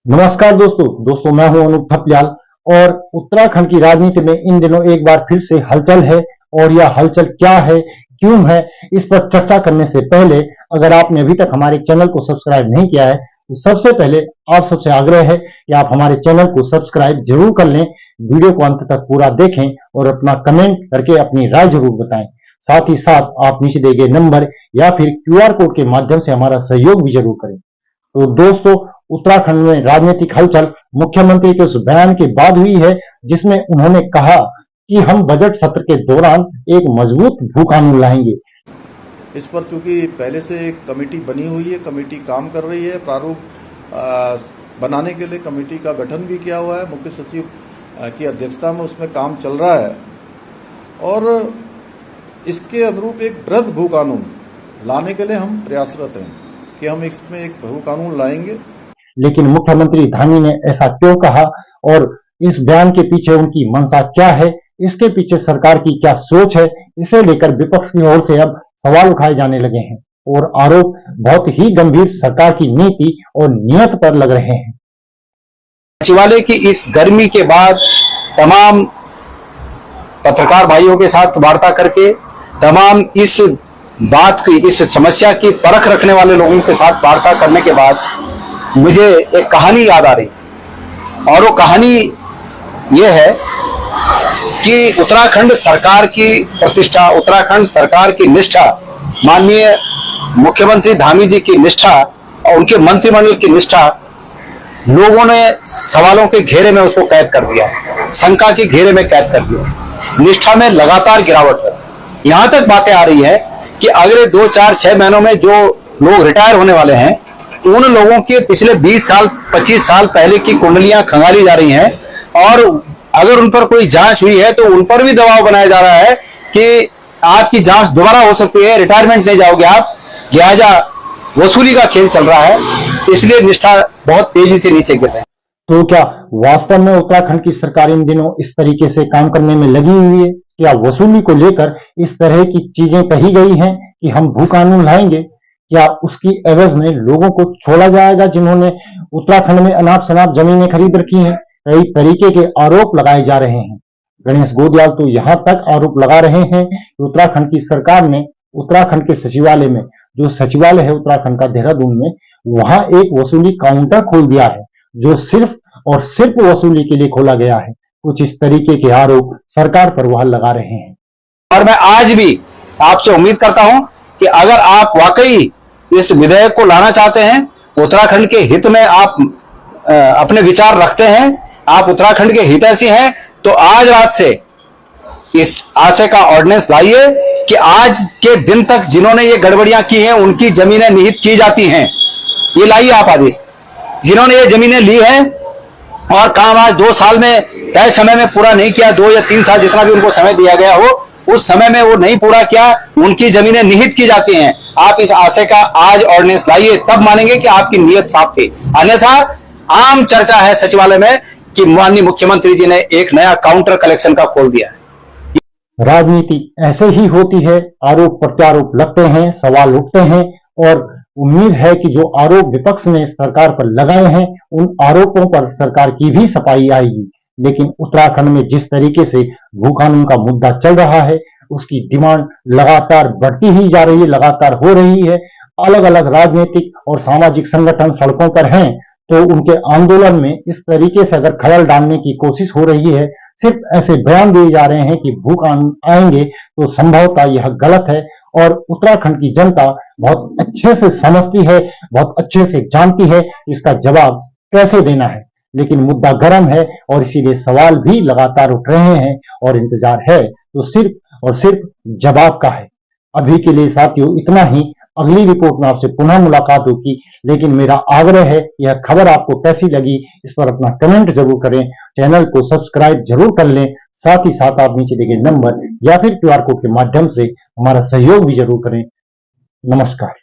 नमस्कार दोस्तों मैं हूं अनूप थपलियाल और उत्तराखंड की राजनीति में इन दिनों एक बार फिर से हलचल है। और यह हलचल क्या है, क्यों है, इस पर चर्चा करने से पहले अगर आपने अभी तक हमारे चैनल को सब्सक्राइब नहीं किया है तो सबसे पहले आप सबसे आग्रह है कि आप हमारे चैनल को सब्सक्राइब जरूर कर लें, वीडियो को अंत तक पूरा देखें और अपना कमेंट करके अपनी राय जरूर बताएं। साथ ही साथ आप नीचे दिए गए नंबर या फिर QR कोड के माध्यम से हमारा सहयोग भी जरूर करें। तो दोस्तों, उत्तराखंड में राजनीतिक हलचल मुख्यमंत्री के उस बयान के बाद हुई है जिसमें उन्होंने कहा कि हम बजट सत्र के दौरान एक मजबूत भू कानून लाएंगे। इस पर चूंकि पहले से एक कमेटी बनी हुई है, कमेटी काम कर रही है, प्रारूप बनाने के लिए कमेटी का गठन भी किया हुआ है, मुख्य सचिव की अध्यक्षता में उसमें काम चल रहा है और इसके अनुरूप एक वृहद भू कानून लाने के लिए हम प्रयासरत हैं कि हम इसमें एक भू कानून लाएंगे। लेकिन मुख्यमंत्री धामी ने ऐसा क्यों कहा और इस बयान के पीछे उनकी मंशा क्या है, इसके पीछे सरकार की क्या सोच है, इसे लेकर विपक्ष की ओर से अब सवाल उठाए जाने लगे हैं और आरोप बहुत ही गंभीर सरकार की नीति और नियत पर लग रहे हैं। सचिवालय की इस गर्मी के बाद तमाम पत्रकार भाइयों के साथ वार्ता करके तमाम इस बात की, इस समस्या की परख रखने वाले लोगों के साथ वार्ता करने के बाद मुझे एक कहानी याद आ रही और वो कहानी ये है कि उत्तराखंड सरकार की प्रतिष्ठा, उत्तराखंड सरकार की निष्ठा, माननीय मुख्यमंत्री धामी जी की निष्ठा और उनके मंत्रिमंडल की निष्ठा लोगों ने सवालों के घेरे में उसको कैद कर दिया, शंका के घेरे में कैद कर दिया। निष्ठा में लगातार गिरावट है। यहां तक बातें आ रही है कि अगले 2, 4, 6 महीनों में जो लोग रिटायर होने वाले हैं उन लोगों के पिछले 20 साल 25 साल पहले की कुंडलियां खंगाली जा रही हैं और अगर उन पर कोई जांच हुई है तो उन पर भी दबाव बनाया जा रहा है कि आपकी जांच दोबारा हो सकती है, रिटायरमेंट नहीं जाओगे आप। लिहाजा वसूली का खेल चल रहा है, इसलिए निष्ठा बहुत तेजी से नीचे गिर रही है। तो क्या वास्तव में उत्तराखंड की सरकार इन दिनों इस तरीके से काम करने में लगी हुई है? क्या वसूली को लेकर इस तरह की चीजें कही गई हैं कि हम भू कानून लाएंगे? क्या उसकी एवज में लोगों को छोड़ा जाएगा जिन्होंने उत्तराखंड में अनाप शनाप जमीनें खरीद रखी हैं? कई तरीके के आरोप लगाए जा रहे हैं। गणेश गोदियाल तो यहां तक आरोप लगा रहे हैं कि उत्तराखंड की सरकार ने उत्तराखंड के सचिवालय में, जो सचिवालय है उत्तराखंड का देहरादून में, वहां एक वसूली काउंटर खोल दिया है जो सिर्फ और सिर्फ वसूली के लिए खोला गया है। कुछ इस तरीके के आरोप सरकार पर वह लगा रहे हैं। और मैं आज भी आपसे उम्मीद करता हूं कि अगर आप वाकई इस विधेयक को लाना चाहते हैं, उत्तराखंड के हित में आप अपने विचार रखते हैं, आप उत्तराखंड के हितैषी हैं, तो आज रात से इस आशय का ऑर्डिनेंस लाइए कि आज के दिन तक जिन्होंने ये गड़बड़ियां की हैं उनकी जमीनें निहित की जाती हैं। ये लाइए आप आदेश। जिन्होंने ये जमीनें ली हैं और काम आज 2 साल में तय समय में पूरा नहीं किया, 2 या 3 साल जितना भी उनको समय दिया गया हो, उस समय में वो नहीं पूरा किया, उनकी जमीनें निहित की जाती हैं। आप इस आशय का आज ऑर्डिनेंस लाइए, तब मानेंगे कि आपकी नीयत साफ थी। अन्यथा आम चर्चा है सचिवालय में कि माननीय मुख्यमंत्री जी ने एक नया काउंटर कलेक्शन का खोल दिया है। राजनीति ऐसे ही होती है, आरोप प्रत्यारोप लगते हैं, सवाल उठते हैं और उम्मीद है कि जो आरोप विपक्ष ने सरकार पर लगाए हैं उन आरोपों पर सरकार की भी सफाई आएगी। लेकिन उत्तराखंड में जिस तरीके से भू कानून का मुद्दा चल रहा है उसकी डिमांड लगातार बढ़ती ही जा रही है, लगातार हो रही है। अलग अलग राजनीतिक और सामाजिक संगठन सड़कों पर हैं तो उनके आंदोलन में इस तरीके से अगर खलल डालने की कोशिश हो रही है, सिर्फ ऐसे बयान दिए जा रहे हैं कि भू कानून आएंगे, तो संभवतः यह गलत है और उत्तराखंड की जनता बहुत अच्छे से समझती है, बहुत अच्छे से जानती है इसका जवाब कैसे देना है। लेकिन मुद्दा गर्म है और इसीलिए सवाल भी लगातार उठ रहे हैं और इंतजार है तो सिर्फ और सिर्फ जवाब का है। अभी के लिए साथियों इतना ही। अगली रिपोर्ट में आपसे पुनः मुलाकात होगी, लेकिन मेरा आग्रह है यह खबर आपको कैसी लगी इस पर अपना कमेंट जरूर करें, चैनल को सब्सक्राइब जरूर कर लें। साथ ही साथ आप नीचे दिए गए नंबर या फिर QR कोड के माध्यम से हमारा सहयोग भी जरूर करें। नमस्कार।